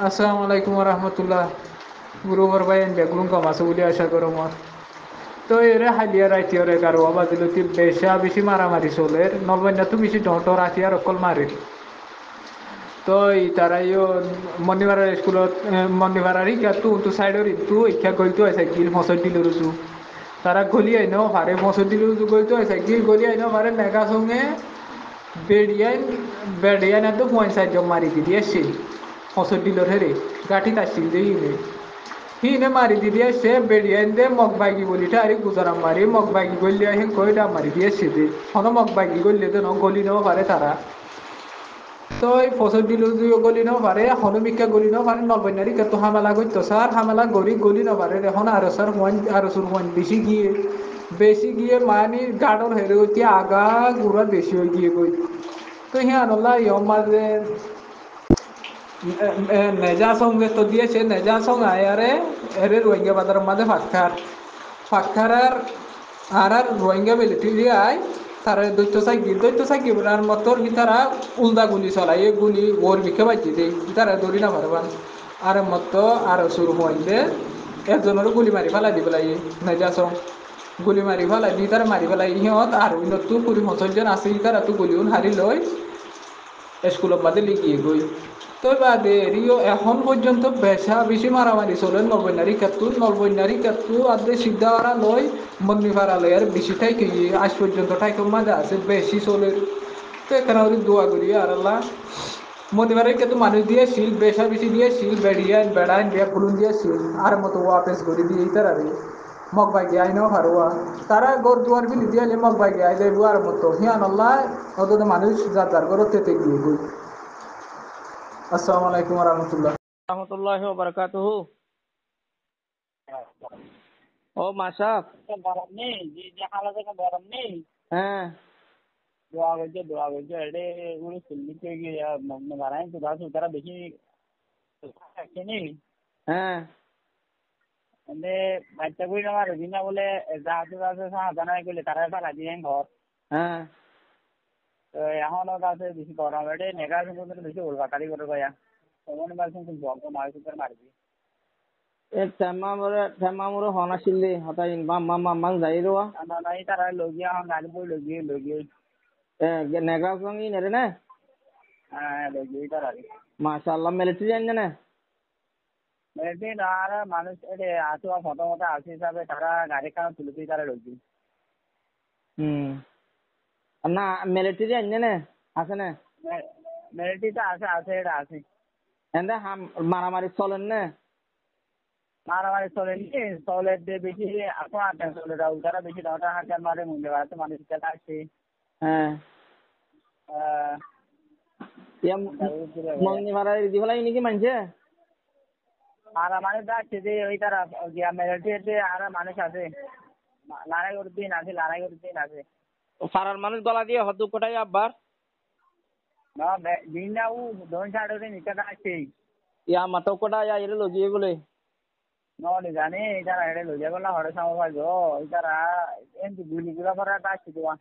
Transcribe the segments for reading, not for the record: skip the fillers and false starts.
আসসালামু আলাইকুম রহমতুল্লাহ। গুরুবর ভাই বেগুন কম আছে বলে আশা করো মত। তো এরে হালিয়া রাইতি ওরে কারো বাজিল বেশা বেশি মারামারি চলে নলবাইনা তো বেশি ডর রাতি আর অকল মারে। তো তারাইও মন্দিপাড়ার স্কুলত মন্দিপাড়ার ইকা তো সাইডর ইটু ইচ্ছা গলতো আছে গিল মসর দিল রুজু তারা গলি আইনো পারে মসর দিল রুজু গলতো আছে গিল গলি আইনো পারে মেঘা সঙ্গে বেড়িয়াই বেড়িয়াই তো পয়সা জম মারি দিয়ে আসছে মসর দিল হেরে গাঠি তাসছিল যে হিনে মারি দিয়ে আসছে বেড়িয়াই দে মগবাগি বলিটা আরে গুজারাম মারি মগবাগি গলিয়া হে কইটা মারি দিয়ে আসছে যে হন মগবাগি গলিয়ে তো গলি নেও পারে তারা। তো এই ফসল দিল গলি ন পারে হনুমিকা গলি ন পারে নলবৈনারি তো হামেলা করতো স্যার হামেলা গলি ন পারে এখন আরো স্যার আরো সুর বেশি গিয়ে মানে গাডর হেরে হইতে আগা গুড়া বেশি হয়ে গিয়ে গই। তো হ্যাঁ নল্লা মাঝে নেজা সঙ্গে তো দিয়েছে নেজা সঙ্গ আয়ারে এরে রোহিঙ্গা বাজার মাঝে ফাঁকার আর রোহিঙ্গা মিলিটারি আয় তারা দৈত্য সাইকি আর মতর তারা উল্দা গুলি চলাই এই গুলি ওর বিখে বাজি দেই তারা দৌড়ি না পারবান আর মত আর শুরু হইলে একজনেরও গুলি মারি ফেলাই দি পেলাই নেজা সং গুলি মারি ফেলাই দি তারা মারি ফেলাই সিহঁত আর তো 20-25 জন আছে তারা তো গুলি হারি লয় স্কুলের বাদে লিখিয়ে গই। তো বাদে রিও এখন পর্যন্ত বেশা বেশি মারামারি চলে নলবৈনারি কাতু আদে সিদ্ধা ওরা লয় মন্দি ভাড়া লয় আর বেশি ঠাইকে আজ পর্যন্ত ঠাইকে মাঝে আছে বেশি চলে। তো এখানে ওদের দোয়া করি আর আল্লাহ মন্দিবারে কিন্তু মানুষ দিয়ে শিল বেশা বেশি দিয়ে শিল বেড়াইন দিয়ে ফুলুন দিয়ে শিল আর মতো ওয়াপেস করে দিয়ে তার আর মগ বাইকে আইনাও হারোয়া তারা গর দুয়ার বিলি দিয়ে মগ বাইকে আইলে আর মতো হিয়ান আল্লাহ অত মানুষ যার করো তেতে গিয়ে গই। আসসালামু আলাইকুম রহমতুল্লাহ। রহমতুল্লাহি ওয়া বারাকাতুহু। ও মাসাক। গরম নেই যে হালতে গরম নেই হ্যাঁ দোয়া করছে এডে উনি সুন্নিতে গিয়ে বানাই তো গাছ তারা বেশি থাকছে নেই হ্যাঁ এনে বাচ্চা কই আমার দিনা বলে গাছে গাছে সাহায্য করলে তারা ফেলা দিয়ে ঘর। হ্যাঁ তো এখনও গাছে বেশি গরম এডে নেগা কিন্তু বেশি উলবাটারি করে গয়া তখন বলছেন কিন্তু বন্ধ মারি সুপার মারবি এ তেমামুরে হনা শিল্লি হতা ইনবা মাম্মাং যাইরোয়া না না তারা লগিয়া হন গাড়ি বই লগিয়ে নেগা সঙ্গি নেরে না হ্যাঁ লগিয়ে তারা মাশাআল্লাহ মিলিটারি আনজনে মেয়েদিন আর মানুষ এডে আসুয়া প্রথমত আসি হিসাবে তারা গাড়ি খান তুলতেই তারা লগি হুম না মিলিটারি আনজনে আছে না মেয়েটিতে আছে এটা আছে এন্দা মারামারি চলেন না মারামারি চলেনি চলের দিয়ে বেশি এখন আটেন চলে যাও তারা বেশি নটা হাজার মারে মূল্য আছে মানুষ খেলা আসছে হ্যাঁ ইয়া মগনি মারা দি ফলাই নাকি মানছে মারামারি যাচ্ছে যে ওই তারা মেয়েটিতে আর মানুষ আছে লড়াই করতে আছে ফারার মানুষ গলা দিয়ে হদু কোটাই আব্বার না দিনটাও ধন ছাড়ে নিতে আসছে ইয়া মাতো কোটা ইয়া এর লগিয়ে বলে ননি জানি তারা এটা লইয়া গেল হরে সময় পাইছো ওই তারা এমনি গুলিগুলা করা আসছে তোমার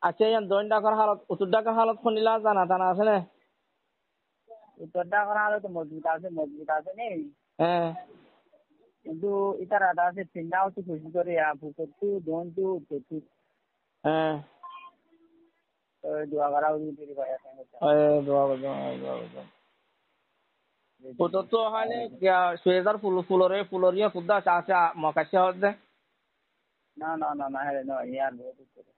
আচ্ছা ইয়ান দৈন ডাকার হালত উত্তর ডাকার হালত শুনিলা জানা আছে না উত্তরটা করা হলে তো মজবুত আছে নেই হ্যাঁ কিন্তু ইতারা আছে চিন্তা হচ্ছে খুশি করে পুকুরটু দোনটু উত্তরটু হ্যাঁ দোয়া করা উচিত ভাই দোয়া করছো তো হলে সুয়েদার ফুলরিয়া ফুদ্দা আছে মকাশে হচ্ছে না হ্যাঁ না ইয়ার বহুত উত্তরে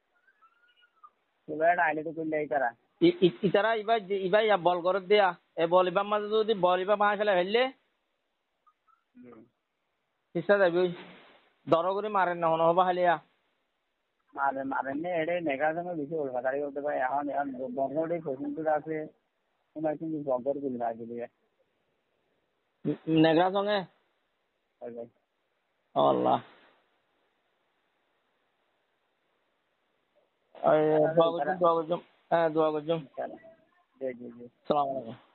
সুবেট আইলে তো করলে ইতারা ইতারা ইবাই বল করে দিয়া এ বল ইবার মাঝে যদি বল ইবার মাঝে ফেলে ফেললে চেষ্টা যাবি দর করে মারেন না হন হবা হালিয়া মারেন নে এড়ে নেগার সঙ্গে বেশি ওলফাতারি করতে পারে এখন বঙ্গটি ফসিলটুর আছে তোমার কিন্তু বঙ্গর গুলি রাখি দিবে নেগরা সঙ্গে আল্লাহ দোয়া করছুম হ্যাঁ দোয়া করছুম জি জি জি সালাম আলাইকুম।